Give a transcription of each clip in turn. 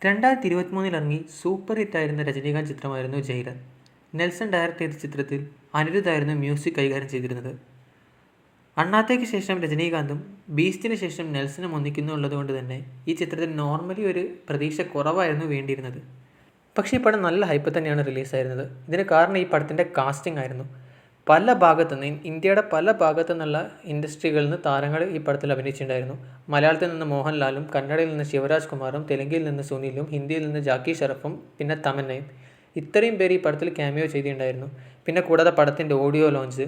2023 ഇറങ്ങി സൂപ്പർ ഹിറ്റായിരുന്ന രജനീകാന്ത് ചിത്രമായിരുന്നു jailer. Nelson direct ചെയ്ത ചിത്രത്തിൽ അനിരുദ്ധായിരുന്നു മ്യൂസിക് കൈകാര്യം ചെയ്തിരുന്നത്. അണ്ണാത്തേക്ക് ശേഷം രജനീകാന്തും ബീസ്റ്റിന് ശേഷം നെൽസണും ഒന്നിക്കുന്നു ഉള്ളതുകൊണ്ട് തന്നെ ഈ ചിത്രത്തിൽ നോർമലി ഒരു പ്രതീക്ഷ കുറവായിരുന്നു വേണ്ടിയിരുന്നത്. പക്ഷേ ഈ പടം നല്ല ഹൈപ്പ് തന്നെയാണ് റിലീസായിരുന്നത്. ഇതിന് കാരണം ഈ പടത്തിൻ്റെ കാസ്റ്റിംഗ് ആയിരുന്നു. പല ഭാഗത്തുനിന്ന് ഇന്ത്യയുടെ പല ഭാഗത്തു നിന്നുള്ള ഇൻഡസ്ട്രികളിൽ നിന്ന് താരങ്ങൾ ഈ പടത്തിൽ അഭിനയിച്ചിട്ടുണ്ടായിരുന്നു. മലയാളത്തിൽ നിന്ന് മോഹൻലാലും, കന്നഡയിൽ നിന്ന് ശിവരാജ് കുമാറും, തെലുങ്കിൽ നിന്ന് സുനിലും, ഹിന്ദിയിൽ നിന്ന് ജാക്കി ഷറഫും, പിന്നെ തമന്നയും, ഇത്രയും പേര് ഈ പടത്തിൽ ക്യാമിയോ ചെയ്തിട്ടുണ്ടായിരുന്നു. പിന്നെ കൂടാതെ പടത്തിൻ്റെ ഓഡിയോ ലോഞ്ച്,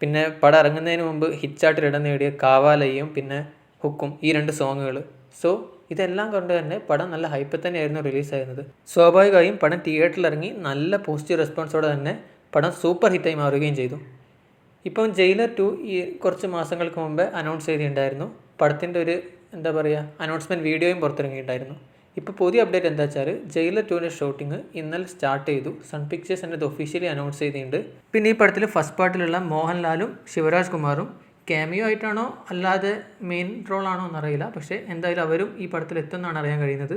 പിന്നെ പടം ഇറങ്ങുന്നതിന് മുമ്പ് ഹിറ്റായിട്ട് ഇടം നേടിയ കാവാലയും പിന്നെ ഹുക്കും, ഈ 2 സോങ്ങുകൾ. സോ ഇതെല്ലാം കൊണ്ട് തന്നെ പടം നല്ല ഹൈപ്പ് തന്നെയായിരുന്നു റിലീസായിരുന്നത്. സ്വാഭാവികമായും പടം തിയേറ്ററിൽ ഇറങ്ങി നല്ല പോസിറ്റീവ് റെസ്പോൺസോടെ തന്നെ പടം സൂപ്പർ ഹിറ്റായി മാറുകയും ചെയ്തു. ഇപ്പം ജയിലർ 2 ഈ കുറച്ച് മാസങ്ങൾക്ക് മുമ്പ് അനൗൺസ് ചെയ്തിട്ടുണ്ടായിരുന്നു. പടത്തിൻ്റെ ഒരു അനൗൺസ്മെൻറ്റ് വീഡിയോയും പുറത്തിറങ്ങിയിട്ടുണ്ടായിരുന്നു. ഇപ്പോൾ പുതിയ അപ്ഡേറ്റ് എന്താ വെച്ചാൽ ജയിലർ 2ൻ്റെ ഷൂട്ടിംഗ് ഇന്നലെ സ്റ്റാർട്ട് ചെയ്തു. സൺ പിക്ചേഴ്സ് എന്നത് ഒഫീഷ്യലി അനൗൺസ് ചെയ്തിട്ടുണ്ട്. പിന്നെ ഈ പടത്തിൽ ഫസ്റ്റ് പാർട്ടിലുള്ള മോഹൻലാലും ശിവരാജ് കുമാറും ക്യാമിയോ ആയിട്ടാണോ അല്ലാതെ മെയിൻ റോളാണോ എന്നറിയില്ല. പക്ഷേ എന്തായാലും അവരും ഈ പടത്തിൽ എത്തുമെന്നാണ് അറിയാൻ കഴിയുന്നത്.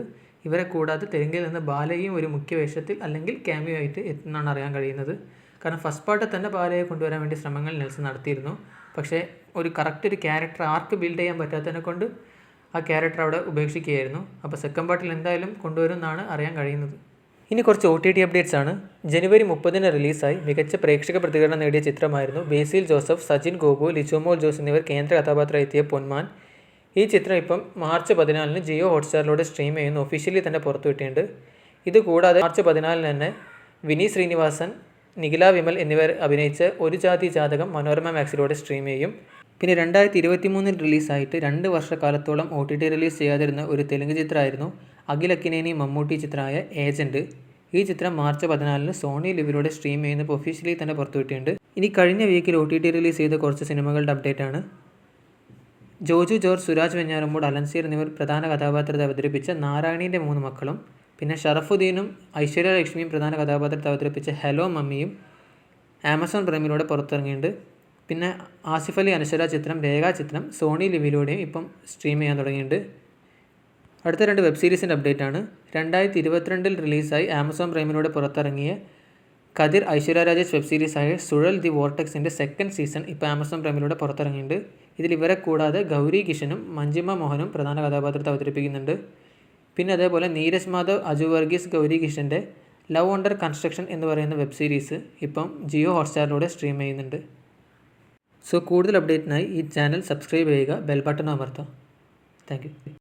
ഇവരെ കൂടാതെ തെലുങ്കിൽ നിന്ന് ബാലയും ഒരു മുഖ്യ വേഷത്തിൽ അല്ലെങ്കിൽ ക്യാമിയോ ആയിട്ട് എത്തുമെന്നാണ് അറിയാൻ കഴിയുന്നത്. കാരണം ഫസ്റ്റ് പാർട്ടിൽ തന്നെ ബാലയെ കൊണ്ടുവരാൻ വേണ്ടി ശ്രമങ്ങൾ നെൽസൺ നടത്തിയിരുന്നു. പക്ഷേ ഒരു ക്യാരക്ടർ ആർക്ക് ബിൽഡ് ചെയ്യാൻ പറ്റാത്തതിനെ കൊണ്ട് ആ ക്യാരക്ടർ അവിടെ ഉപേക്ഷിക്കുകയായിരുന്നു. അപ്പോൾ സെക്കൻഡ് പാർട്ടിൽ എന്തായാലും കൊണ്ടുവരുമെന്നാണ് അറിയാൻ കഴിയുന്നത്. ഇനി കുറച്ച് OTT അപ്ഡേറ്റ്സ് ആണ്. ജനുവരി 30 റിലീസായി മികച്ച പ്രേക്ഷക പ്രതികരണം നേടിയ ചിത്രമായിരുന്നു ബേസിൽ ജോസഫ്, സജിൻ ഗോപു, ലിജോമോൾ ജോസ് എന്നിവർ കേന്ദ്ര കഥാപാത്രം എത്തിയ പൊന്മാൻ. ഈ ചിത്രം ഇപ്പം മാർച്ച് 14 ജിയോ ഹോട്ട്സ്റ്റാറിലൂടെ സ്ട്രീം ചെയ്യുന്നു ഒഫീഷ്യലി തന്നെ പുറത്തുവിട്ടിട്ടുണ്ട്. ഇതുകൂടാതെ മാർച്ച് 14 തന്നെ വിനീത് ശ്രീനിവാസൻ, നിഖില വിമൽ എന്നിവർ അഭിനയിച്ച ഒരു ജാതി ജാതകം മനോരമ മാക്സിലൂടെ സ്ട്രീം ചെയ്യും. പിന്നെ 2023 റിലീസായിട്ട് 2 വർഷക്കാലത്തോളം OTT റിലീസ് ചെയ്യാതിരുന്ന ഒരു തെലുങ്ക് ചിത്രമായിരുന്നു അഖിൽ അക്കിനേനി മമ്മൂട്ടി ചിത്രമായ ഏജൻറ്റ്. ഈ ചിത്രം മാർച്ച് 14 സോണി ലിവിലൂടെ സ്ട്രീം ചെയ്യുന്നപ്പോൾ ഒഫീഷ്യലി തന്നെ പുറത്തുവിട്ടിട്ടുണ്ട്. ഇനി കഴിഞ്ഞ വീക്കിൽ OTT റിലീസ് ചെയ്ത കുറച്ച് സിനിമകളുടെ അപ്ഡേറ്റ് ആണ്. ജോജു ജോർജ്, സുരാജ് വെഞ്ഞാറമ്മൂട്, അലൻസീർ എന്നിവർ പ്രധാന കഥാപാത്രത്തെ അവതരിപ്പിച്ച നാരായണീൻ്റെ 3 മക്കളും, പിന്നെ ഷറഫുദ്ദീനും ഐശ്വര്യ ലക്ഷ്മിയും പ്രധാന കഥാപാത്രത്തെ അവതരിപ്പിച്ച ഹലോ മമ്മിയും ആമസോൺ പ്രൈമിലൂടെ പുറത്തിറങ്ങിയിട്ടുണ്ട്. പിന്നെ ആസിഫ് അലി അനശ്വര ചിത്രം രേഖാ ചിത്രം സോണി ലിവിലൂടെയും ഇപ്പം സ്ട്രീം ചെയ്യാൻ തുടങ്ങിയിട്ടുണ്ട്. അടുത്ത 2 വെബ് സീരീസിൻ്റെ അപ്ഡേറ്റ് ആണ്. 2022 റിലീസായി ആമസോൺ പ്രൈമിലൂടെ പുറത്തിറങ്ങിയ കതിർ ഐശ്വര്യ രാജേഷ് വെബ് സീരീസായ സുഴൽ ദി വോർട്ടെക്സിൻ്റെ 2nd സീസൺ ഇപ്പോൾ ആമസോൺ പ്രൈമിലൂടെ പുറത്തിറങ്ങിയിട്ടുണ്ട്. ഇതിൽ ഇവരെ കൂടാതെ ഗൗരി കിഷനും മഞ്ജിമ മോഹനും പ്രധാന കഥാപാത്രത്തെ അവതരിപ്പിക്കുന്നുണ്ട്. പിന്നെ അതേപോലെ നീരജ് മാധവ്, അജു വർഗീസ്, ഗൗരി കിഷൻ്റെ ലവ് അണ്ടർ കൺസ്ട്രക്ഷൻ എന്ന് പറയുന്ന വെബ് സീരീസ് ഇപ്പം ജിയോ ഹോട്ട്സ്റ്റാറിലൂടെ സ്ട്രീം ചെയ്യുന്നുണ്ട്. സോ കൂടുതൽ അപ്ഡേറ്റിനായി ഈ ചാനൽ സബ്സ്ക്രൈബ് ചെയ്യുക, ബെൽ ബട്ടൺ അമർത്തുക. Thank U.